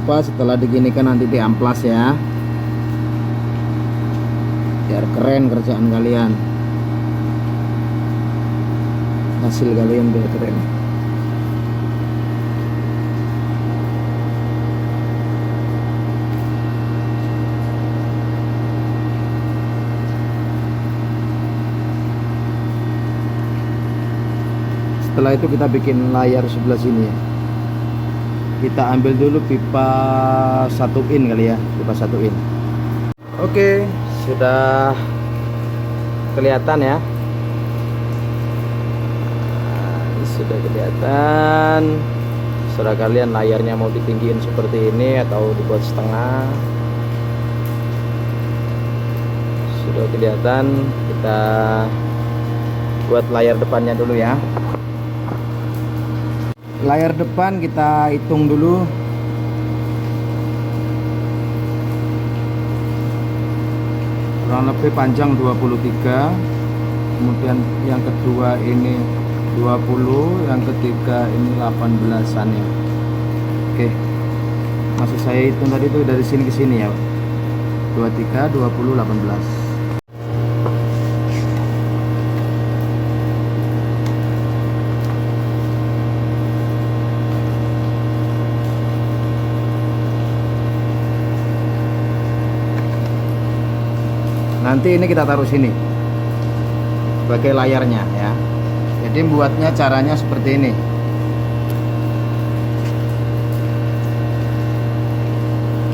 lupa setelah diginikan nanti diamplas ya, biar keren kerjaan kalian, hasil kalian biar keren. Setelah itu kita bikin layar sebelah sini ya. Kita ambil dulu pipa 1 in kali ya, pipa 1 in. Oke, sudah kelihatan ya. Sudah kelihatan. Serah kalian layarnya mau ditinggiin seperti ini atau dibuat setengah. Sudah kelihatan. Kita buat layar depannya dulu ya. Layar depan kita hitung dulu. Kurang lebih panjang 23. Kemudian yang kedua ini 20, yang ketiga ini 18-an ya. Oke. Maksud saya hitung tadi itu dari sini ke sini ya. 23, 20, 18. Nanti ini kita taruh sini sebagai layarnya ya. Jadi buatnya caranya seperti ini.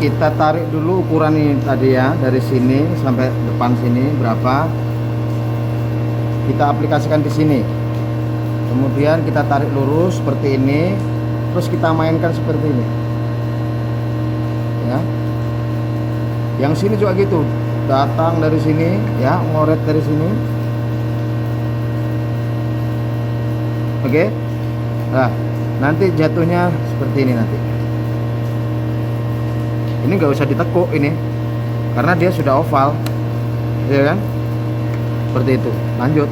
Kita tarik dulu ukuran ini tadi ya, dari sini sampai depan sini berapa. Kita aplikasikan di sini. Kemudian kita tarik lurus seperti ini, terus kita mainkan seperti ini. Ya. Yang sini juga gitu. Datang dari sini ya, ngoret dari sini. Oke. Nah, nanti jatuhnya seperti ini nanti. Ini nggak usah ditekuk ini, karena dia sudah oval, ya kan? Seperti itu. Lanjut.